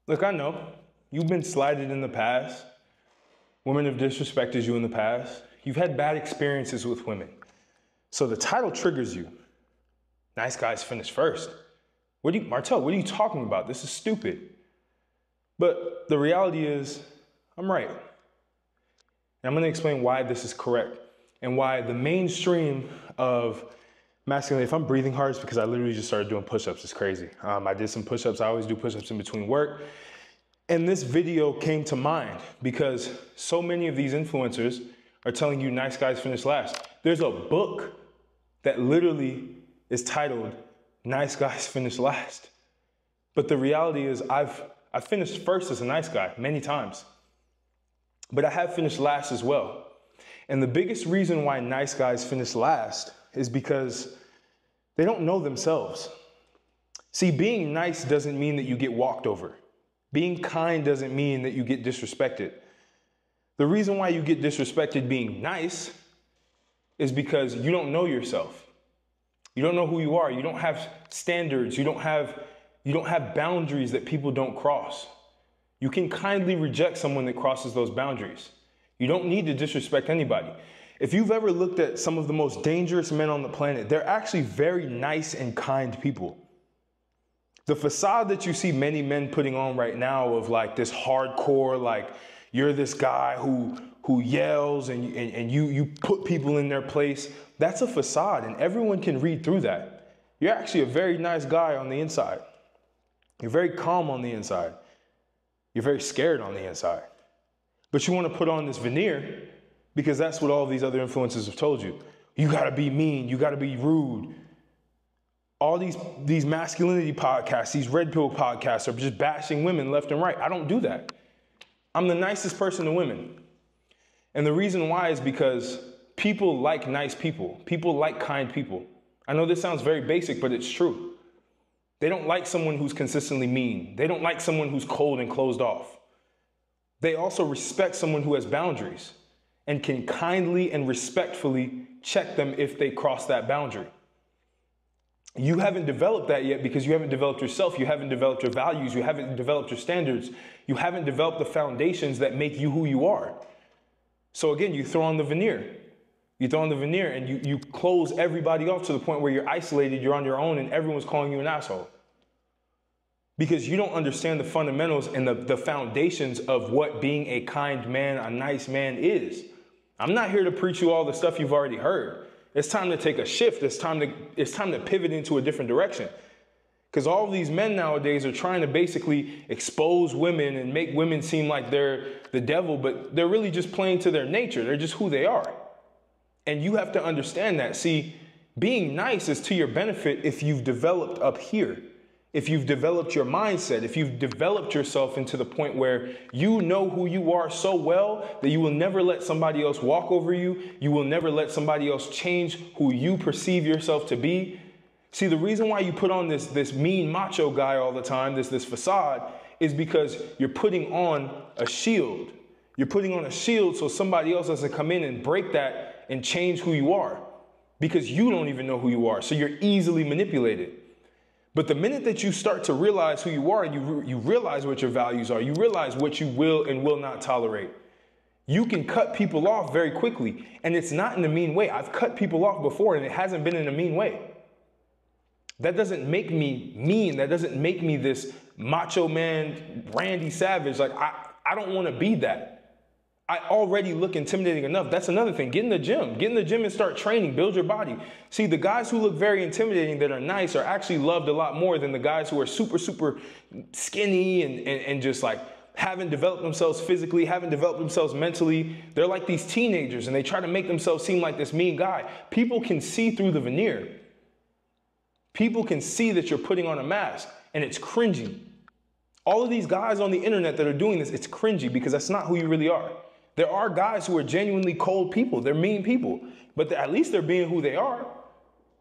Look, I know you've been slighted in the past. Women have disrespected you in the past. You've had bad experiences with women. So the title triggers you. Nice guys finish first. Martell, what are you talking about? This is stupid. But the reality is, I'm right. And I'm going to explain why this is correct and why the mainstream of masculinity, if I'm breathing hard, it's because I literally just started doing push-ups. It's crazy. I did some push-ups. I always do push-ups in between work. And this video came to mind because so many of these influencers are telling you nice guys finish last. There's a book that literally is titled Nice Guys Finish Last. But the reality is I've finished first as a nice guy many times, but I have finished last as well. And the biggest reason why nice guys finish last is because they don't know themselves. See, being nice doesn't mean that you get walked over. Being kind doesn't mean that you get disrespected. The reason why you get disrespected being nice is because you don't know yourself. You don't know who you are. You don't have standards. You don't have boundaries that people don't cross. You can kindly reject someone that crosses those boundaries. You don't need to disrespect anybody. If you've ever looked at some of the most dangerous men on the planet, they're actually very nice and kind people. The facade that you see many men putting on right now of like this hardcore, like you're this guy who yells and you put people in their place, that's a facade and everyone can read through that. You're actually a very nice guy on the inside. You're very calm on the inside. You're very scared on the inside. But you want to put on this veneer because that's what all these other influencers have told you. You got to be mean. You got to be rude. All these masculinity podcasts, these red pill podcasts are just bashing women left and right. I don't do that. I'm the nicest person to women. And the reason why is because people like nice people. People like kind people. I know this sounds very basic, but it's true. They don't like someone who's consistently mean. They don't like someone who's cold and closed off. They also respect someone who has boundaries and can kindly and respectfully check them if they cross that boundary. You haven't developed that yet because you haven't developed yourself. You haven't developed your values. You haven't developed your standards. You haven't developed the foundations that make you who you are. So again, you throw on the veneer. You throw on the veneer and you close everybody off to the point where you're isolated, you're on your own, and everyone's calling you an asshole. Because you don't understand the fundamentals and the foundations of what being a kind man, a nice man is. I'm not here to preach you all the stuff you've already heard. It's time to take a shift. It's time to pivot into a different direction. Because all of these men nowadays are trying to basically expose women and make women seem like they're the devil, but they're really just playing to their nature. They're just who they are. And you have to understand that. See, being nice is to your benefit if you've developed up here. If you've developed your mindset, if you've developed yourself into the point where you know who you are so well that you will never let somebody else walk over you. You will never let somebody else change who you perceive yourself to be. See, the reason why you put on this mean macho guy all the time, this facade, is because you're putting on a shield. You're putting on a shield so somebody else doesn't come in and break that and change who you are because you don't even know who you are. So you're easily manipulated. But the minute that you start to realize who you are and you realize what your values are, you realize what you will and will not tolerate, you can cut people off very quickly. And it's not in a mean way. I've cut people off before and it hasn't been in a mean way. That doesn't make me mean. That doesn't make me this macho man, Randy Savage. Like, I don't want to be that. I already look intimidating enough. That's another thing. Get in the gym. Get in the gym and start training. Build your body. See, the guys who look very intimidating that are nice are actually loved a lot more than the guys who are super, super skinny and just like haven't developed themselves physically, haven't developed themselves mentally. They're like these teenagers and they try to make themselves seem like this mean guy. People can see through the veneer. People can see that you're putting on a mask and it's cringy. All of these guys on the internet that are doing this, it's cringy because that's not who you really are. There are guys who are genuinely cold people. They're mean people, but at least they're being who they are.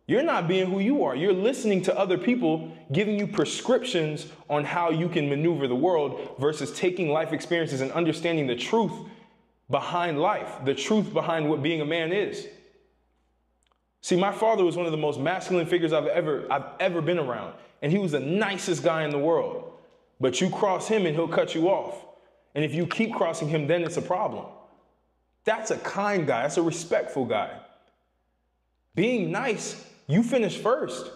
You're not being who you are. You're listening to other people giving you prescriptions on how you can maneuver the world versus taking life experiences and understanding the truth behind life, the truth behind what being a man is. See, my father was one of the most masculine figures I've ever been around, and he was the nicest guy in the world. But you cross him and he'll cut you off. And if you keep crossing him, then it's a problem. That's a kind guy. That's a respectful guy. Being nice, you finish first.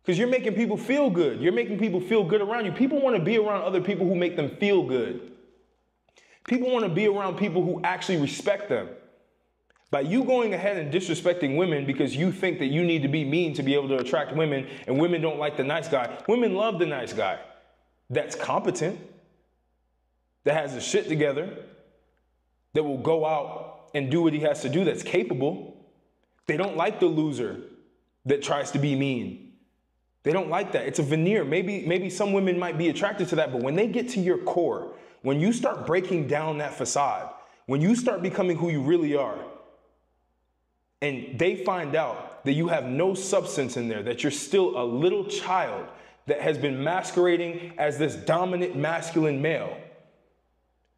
Because you're making people feel good. You're making people feel good around you. People want to be around other people who make them feel good. People want to be around people who actually respect them. By you going ahead and disrespecting women because you think that you need to be mean to be able to attract women, and women don't like the nice guy. Women love the nice guy that's competent, that has his shit together, that will go out and do what he has to do, that's capable. They don't like the loser that tries to be mean. They don't like that. It's a veneer. Maybe some women might be attracted to that, but when they get to your core, when you start breaking down that facade, when you start becoming who you really are, and they find out that you have no substance in there, that you're still a little child that has been masquerading as this dominant masculine male,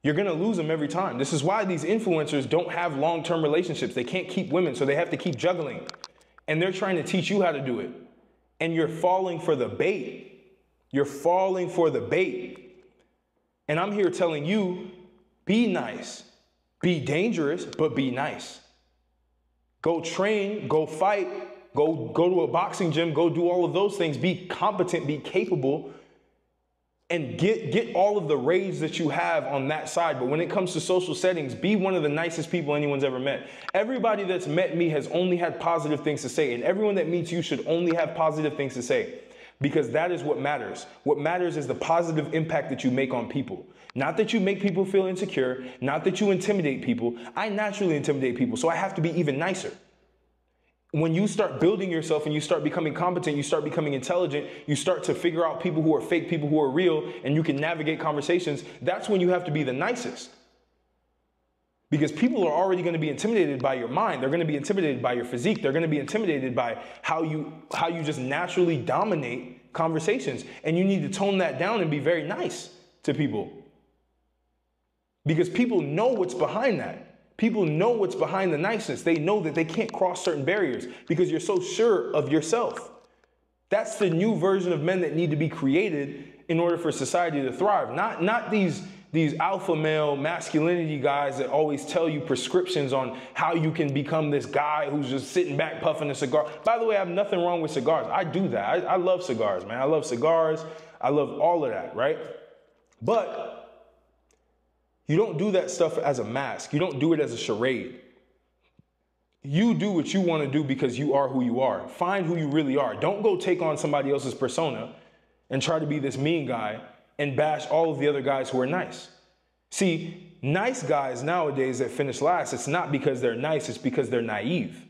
you're going to lose them every time. This is why these influencers don't have long-term relationships. They can't keep women, so they have to keep juggling. And they're trying to teach you how to do it. And you're falling for the bait. You're falling for the bait. And I'm here telling you, be nice. Be dangerous, but be nice. Go train, go fight, go to a boxing gym, go do all of those things. Be competent, be capable, and get all of the rage that you have on that side. But when it comes to social settings, be one of the nicest people anyone's ever met. Everybody that's met me has only had positive things to say, and everyone that meets you should only have positive things to say, because that is what matters. What matters is the positive impact that you make on people. Not that you make people feel insecure, not that you intimidate people. I naturally intimidate people, so I have to be even nicer. When you start building yourself and you start becoming competent, you start becoming intelligent, you start to figure out people who are fake, people who are real, and you can navigate conversations, that's when you have to be the nicest. Because people are already going to be intimidated by your mind. They're going to be intimidated by your physique. They're going to be intimidated by how you just naturally dominate conversations. And you need to tone that down and be very nice to people. Because people know what's behind that. People know what's behind the niceness. They know that they can't cross certain barriers because you're so sure of yourself. That's the new version of men that need to be created in order for society to thrive. Not these alpha male masculinity guys that always tell you prescriptions on how you can become this guy who's just sitting back puffing a cigar. By the way, I have nothing wrong with cigars. I do that. I love cigars, man. I love cigars. I love all of that, right? But you don't do that stuff as a mask. You don't do it as a charade. You do what you want to do because you are who you are. Find who you really are. Don't go take on somebody else's persona and try to be this mean guy and bash all of the other guys who are nice. See, nice guys nowadays that finish last, it's not because they're nice, it's because they're naive.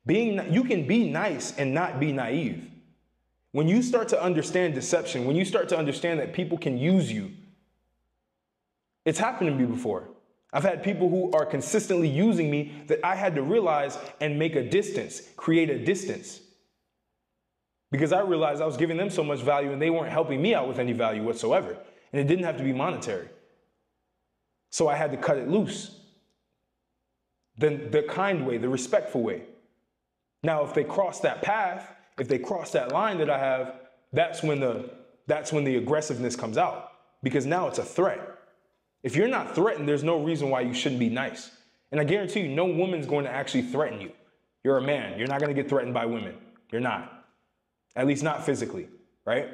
You can be nice and not be naive. When you start to understand deception, when you start to understand that people can use you, it's happened to me before. I've had people who are consistently using me that I had to realize and make a distance, create a distance. Because I realized I was giving them so much value and they weren't helping me out with any value whatsoever. And it didn't have to be monetary. So I had to cut it loose. The kind way, the respectful way. Now, if they cross that path, if they cross that line that I have, that's when the aggressiveness comes out. Because now it's a threat. If you're not threatened, there's no reason why you shouldn't be nice. And I guarantee you, no woman's going to actually threaten you. You're a man. You're not going to get threatened by women. You're not. At least not physically, right?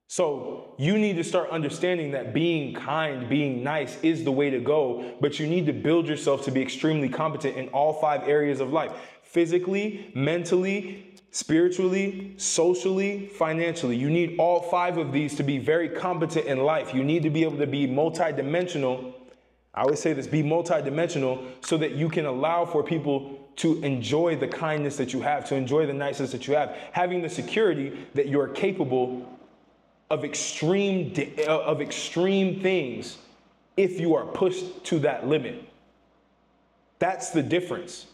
So you need to start understanding that being kind, being nice is the way to go, but you need to build yourself to be extremely competent in all 5 areas of life. Physically, mentally, spiritually, socially, financially. You need all 5 of these to be very competent in life. You need to be able to be multidimensional. I always say this, be multidimensional so that you can allow for people to enjoy the kindness that you have, to enjoy the niceness that you have, having the security that you're capable of extreme things if you are pushed to that limit. That's the difference.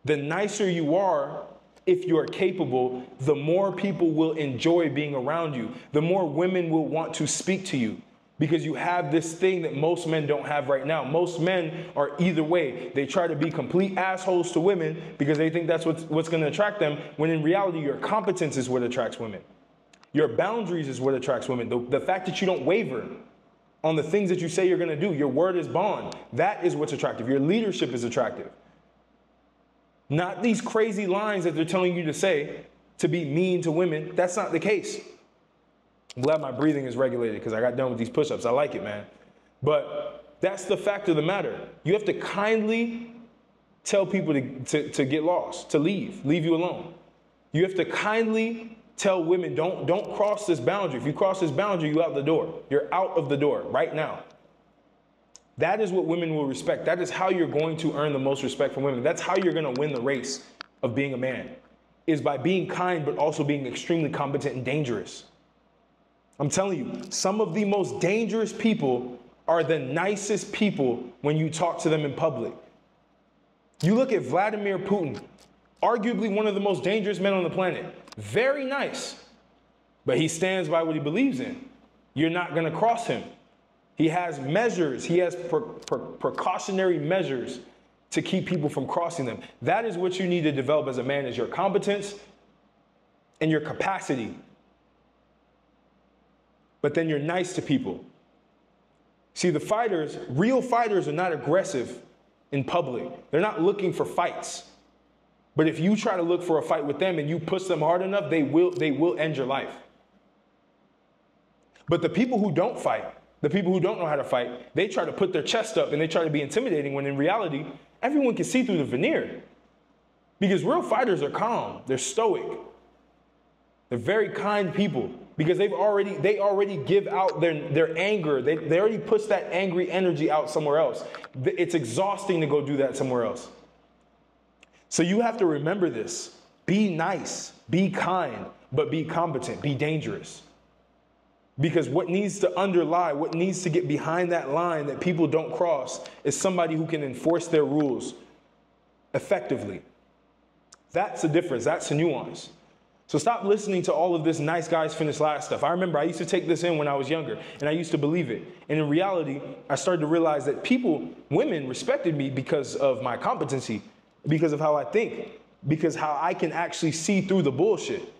The nicer you are, if you are capable, the more people will enjoy being around you. The more women will want to speak to you because you have this thing that most men don't have right now. Most men are either way. They try to be complete assholes to women because they think that's what's going to attract them, when in reality, your competence is what attracts women. Your boundaries is what attracts women. The fact that you don't waver on the things that you say you're going to do, your word is bond. That is what's attractive. Your leadership is attractive. Not these crazy lines that they're telling you to say to be mean to women. That's not the case. I'm glad my breathing is regulated because I got done with these push-ups. I like it, man. But that's the fact of the matter. You have to kindly tell people to get lost, to leave you alone. You have to kindly tell women, don't cross this boundary. If you cross this boundary, you're out the door. You're out of the door right now. That is what women will respect. That is how you're going to earn the most respect from women. That's how you're going to win the race of being a man, is by being kind, but also being extremely competent and dangerous. I'm telling you, some of the most dangerous people are the nicest people when you talk to them in public. You look at Vladimir Putin, arguably one of the most dangerous men on the planet. Very nice, but he stands by what he believes in. You're not going to cross him. He has measures. He has precautionary measures to keep people from crossing them. That is what you need to develop as a man, is your competence and your capacity. But then you're nice to people. See, the fighters, real fighters, are not aggressive in public. They're not looking for fights. But if you try to look for a fight with them and you push them hard enough, they will end your life. But the people who don't fight, the people who don't know how to fight, they try to put their chest up and they try to be intimidating, when in reality, everyone can see through the veneer. Because real fighters are calm. They're stoic. They're very kind people, because they already give out their anger. They already push that angry energy out somewhere else. It's exhausting to go do that somewhere else. So you have to remember this. Be nice, be kind, but be competent, be dangerous. Because what needs to underlie, what needs to get behind that line that people don't cross, is somebody who can enforce their rules effectively. That's the difference. That's the nuance. So stop listening to all of this nice guys finish last stuff. I remember I used to take this in when I was younger, and I used to believe it. And in reality, I started to realize that women respected me because of my competency, because of how I think, because how I can actually see through the bullshit.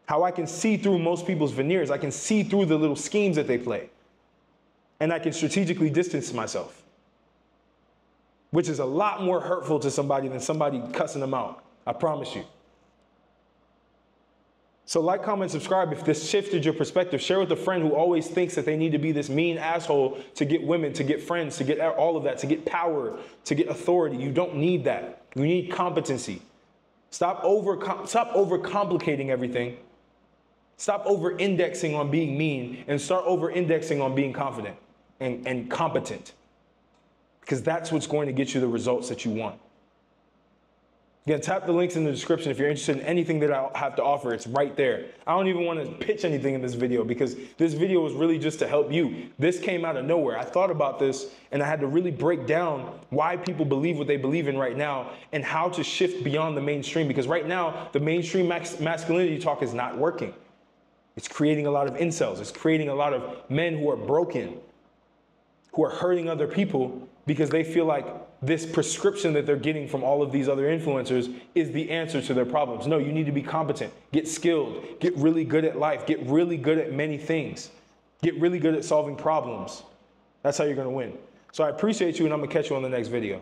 How I can see through most people's veneers. I can see through the little schemes that they play. And I can strategically distance myself, which is a lot more hurtful to somebody than somebody cussing them out. I promise you. So like, comment, subscribe if this shifted your perspective. Share with a friend who always thinks that they need to be this mean asshole to get women, to get friends, to get all of that, to get power, to get authority. You don't need that. You need competency. Stop overcomplicating everything. Stop over-indexing on being mean and start over-indexing on being confident and competent. Because that's what's going to get you the results that you want. Again, tap the links in the description if you're interested in anything that I have to offer. It's right there. I don't even want to pitch anything in this video, because this video was really just to help you. This came out of nowhere. I thought about this and I had to really break down why people believe what they believe in right now and how to shift beyond the mainstream, because right now the mainstream masculinity talk is not working. It's creating a lot of incels. It's creating a lot of men who are broken, who are hurting other people because they feel like this prescription that they're getting from all of these other influencers is the answer to their problems. No, you need to be competent, get skilled, get really good at life, get really good at many things, get really good at solving problems. That's how you're going to win. So I appreciate you, and I'm going to catch you on the next video.